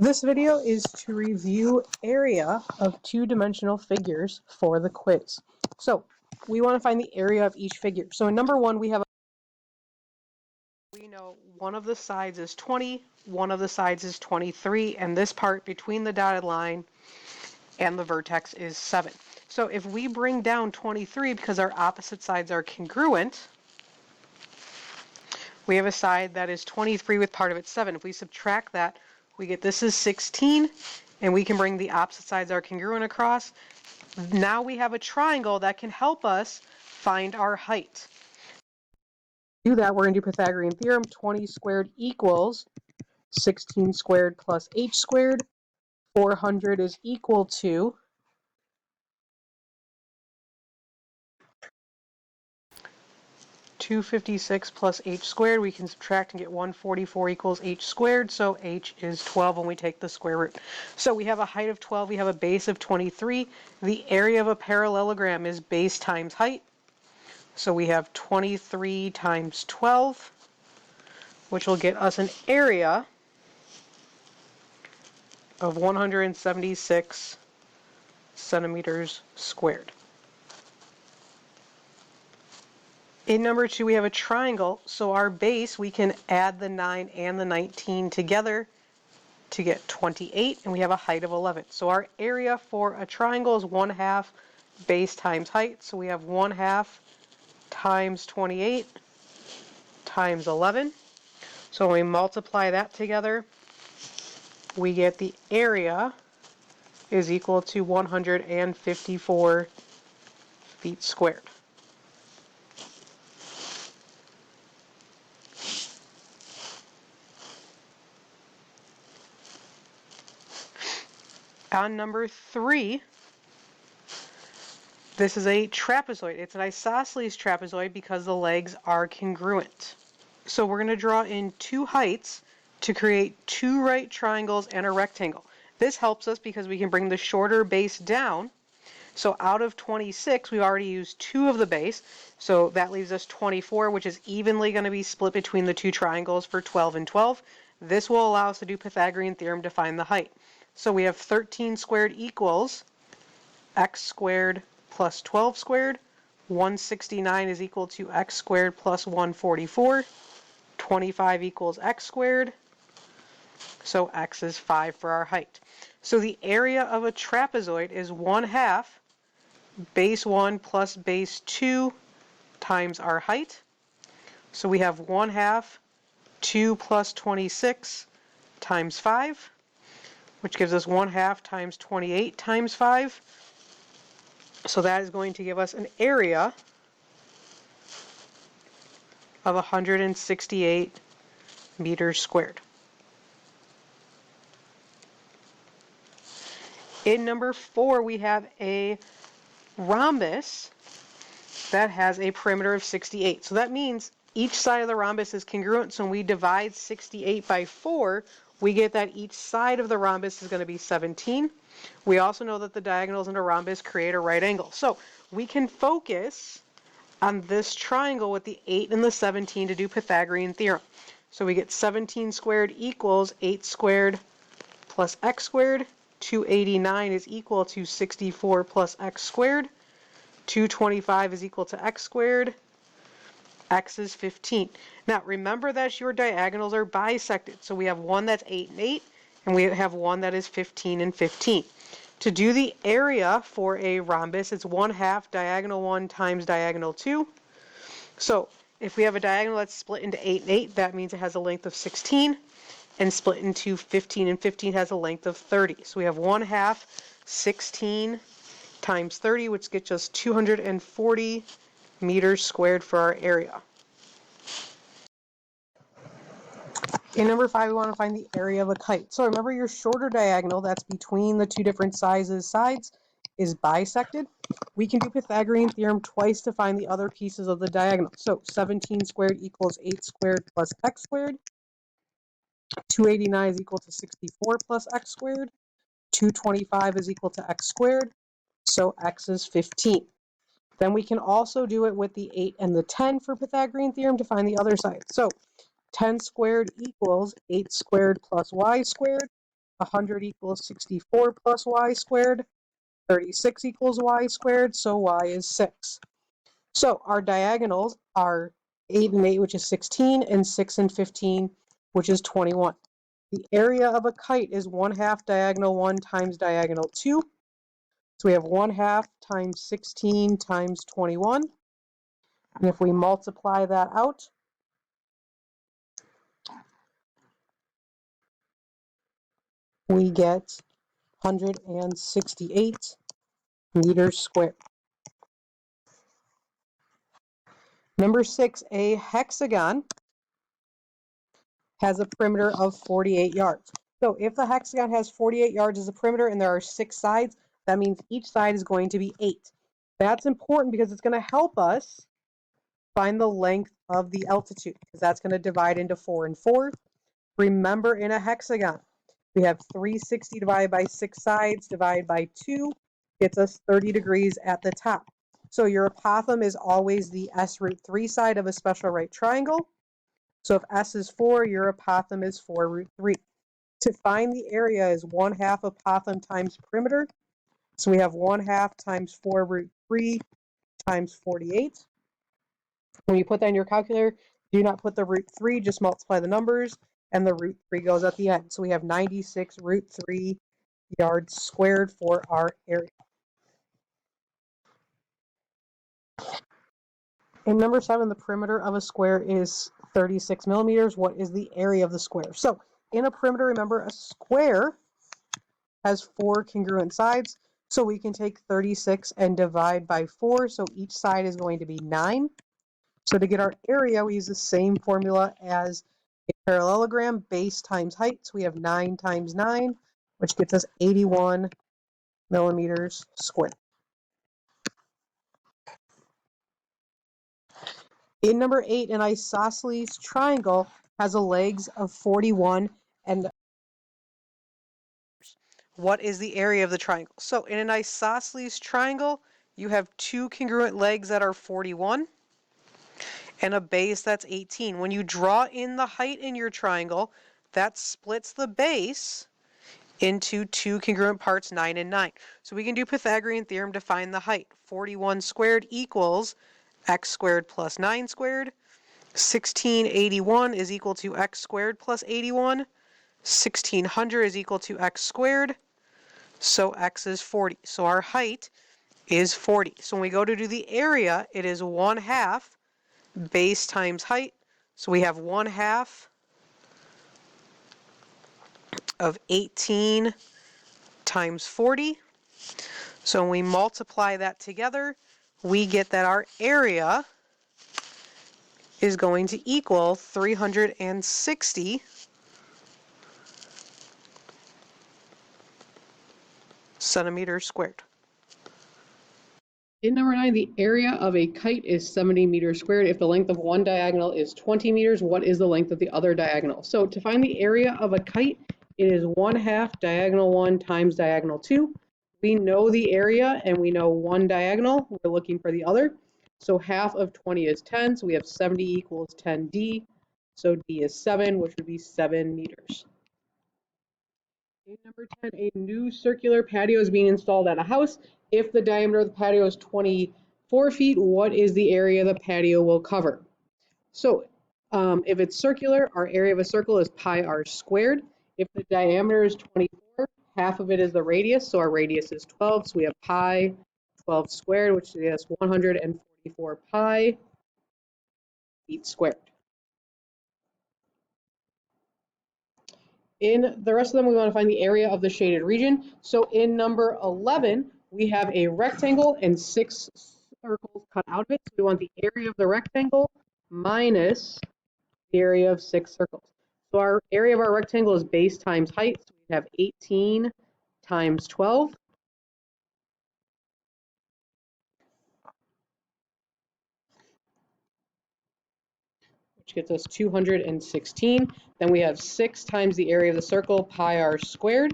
This video is to review area of two-dimensional figures for the quiz. So we want to find the area of each figure. So in number one, we know one of the sides is 20, one of the sides is 23, and this part between the dotted line and the vertex is 7. So if we bring down 23 because our opposite sides are congruent, we have a side that is 23 with part of it 7. If we subtract that, we get this is 16, and we can bring the opposite sides are congruent across. Now we have a triangle that can help us find our height. To do that, we're going to do Pythagorean theorem. 20 squared equals 16 squared plus h squared. 400 is equal to 256 plus h squared. We can subtract and get 144 equals h squared, so h is 12 when we take the square root. So we have a height of 12, we have a base of 23. The area of a parallelogram is base times height. So we have 23 times 12, which will get us an area of 176 centimeters squared. In number 2, we have a triangle, so our base, we can add the 9 and the 19 together to get 28, and we have a height of 11. So our area for a triangle is 1/2 base times height, so we have 1/2 times 28 times 11. So when we multiply that together, we get the area is equal to 154 feet squared. On number 3, this is a trapezoid. It's an isosceles trapezoid because the legs are congruent. So we're going to draw in two heights to create two right triangles and a rectangle. This helps us because we can bring the shorter base down. So out of 26, we've already used 2 of the base, so that leaves us 24, which is evenly going to be split between the two triangles for 12 and 12. This will allow us to do Pythagorean theorem to find the height. So we have 13 squared equals x squared plus 12 squared. 169 is equal to x squared plus 144. 25 equals x squared. So x is 5 for our height. So the area of a trapezoid is 1/2 base 1 plus base 2 times our height. So we have 1/2 2 plus 26 times 5, which gives us 1/2 times 28 times 5. So that is going to give us an area of 168 meters squared. In number 4, we have a rhombus that has a perimeter of 68. So that means each side of the rhombus is congruent. So when we divide 68 by 4, we get that each side of the rhombus is going to be 17. We also know that the diagonals in a rhombus create a right angle. So we can focus on this triangle with the 8 and the 17 to do Pythagorean theorem. So we get 17 squared equals 8 squared plus x squared. 289 is equal to 64 plus x squared. 225 is equal to x squared. X is 15. Now remember that your diagonals are bisected. So we have one that's 8 and 8, and we have one that is 15 and 15. To do the area for a rhombus, it's 1/2 diagonal 1 times diagonal 2. So if we have a diagonal that's split into 8 and 8, that means it has a length of 16. And split into 15 and 15 has a length of 30. So we have 1/2 16 times 30, which gets us 240 meters squared for our area. In number 5, we want to find the area of a kite. So remember your shorter diagonal that's between the two different sides is bisected. We can do Pythagorean theorem twice to find the other pieces of the diagonal. So 17 squared equals 8 squared plus x squared. 289 is equal to 64 plus x squared. 225 is equal to x squared. So x is 15. Then we can also do it with the 8 and the 10 for Pythagorean theorem to find the other side. So 10 squared equals 8 squared plus y squared. 100 equals 64 plus y squared. 36 equals y squared, so y is 6. So our diagonals are 8 and 8, which is 16, and 6 and 15, which is 21. The area of a kite is 1/2 diagonal 1 times diagonal 2. So we have 1/2 times 16 times 21. And if we multiply that out, we get 168 meters squared. Number 6, a hexagon has a perimeter of 48 yards. So if the hexagon has 48 yards as a perimeter and there are 6 sides, that means each side is going to be 8. That's important because it's going to help us find the length of the altitude, because that's going to divide into 4 and 4. Remember, in a hexagon, we have 360 divided by 6 sides, divided by 2, gets us 30 degrees at the top. So your apothem is always the S root 3 side of a special right triangle. So if S is 4, your apothem is 4 root 3. To find the area is 1/2 apothem times perimeter. So we have 1/2 times 4 root 3 times 48. When you put that in your calculator, do not put the root 3, just multiply the numbers, and the root 3 goes at the end. So we have 96 root 3 yards squared for our area. In number 7, the perimeter of a square is 36 millimeters. What is the area of the square? So in a perimeter, remember, a square has 4 congruent sides. So we can take 36 and divide by 4. So each side is going to be 9. So to get our area, we use the same formula as a parallelogram, base times height. So we have 9 times 9, which gets us 81 millimeters squared. In number 8, an isosceles triangle has a legs of 41 and what is the area of the triangle? So in an isosceles triangle, you have 2 congruent legs that are 41 and a base that's 18. When you draw in the height in your triangle, that splits the base into 2 congruent parts, 9 and 9. So we can do Pythagorean theorem to find the height. 41 squared equals x squared plus 9 squared. 1681 is equal to x squared plus 81. 1600 is equal to x squared. So x is 40. So our height is 40. So when we go to do the area, it is 1/2 base times height. So we have 1/2 of 18 times 40. So when we multiply that together, we get that our area is going to equal 360 centimeters squared. In number 9, the area of a kite is 70 meters squared. If the length of one diagonal is 20 meters, what is the length of the other diagonal? So to find the area of a kite, it is 1/2 diagonal 1 times diagonal 2. We know the area and we know one diagonal. We're looking for the other. So half of 20 is 10. So we have 70 equals 10d. So d is 7, which would be 7 meters. In number 10, a new circular patio is being installed at a house. If the diameter of the patio is 24 feet, what is the area the patio will cover? So if it's circular, our area of a circle is pi r squared. If the diameter is 24, half of it is the radius, so our radius is 12. So we have pi 12 squared, which is 144 pi feet squared. In the rest of them, we want to find the area of the shaded region. So in number 11, we have a rectangle and 6 circles cut out of it. So we want the area of the rectangle minus the area of 6 circles. So our area of our rectangle is base times height. So we have 18 times 12. Which gets us 216. Then we have 6 times the area of the circle, pi r squared.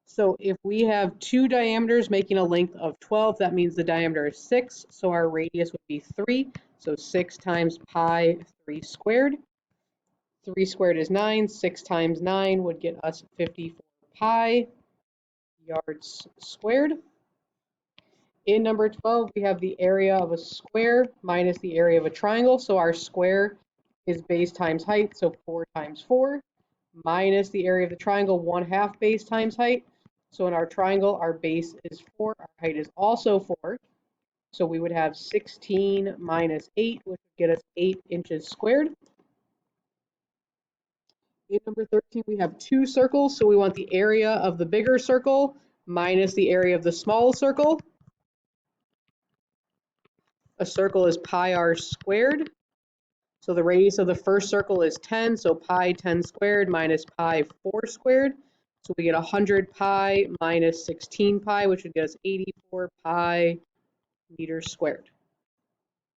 So if we have 2 diameters making a length of 12, that means the diameter is 6. So our radius would be 3. So 6 times pi 3 squared. 3 squared is 9. 6 times 9 would get us 54 pi yards squared. In number 12, we have the area of a square minus the area of a triangle. So our square is base times height, so 4 times 4, minus the area of the triangle, 1/2 base times height. So in our triangle, our base is 4, our height is also 4. So we would have 16 minus 8, which would get us 8 inches squared. In number 13, we have two circles, so we want the area of the bigger circle minus the area of the small circle. A circle is pi r squared. So the radius of the first circle is 10, so pi 10 squared minus pi 4 squared. So we get 100 pi minus 16 pi, which would get us 84 pi meters squared.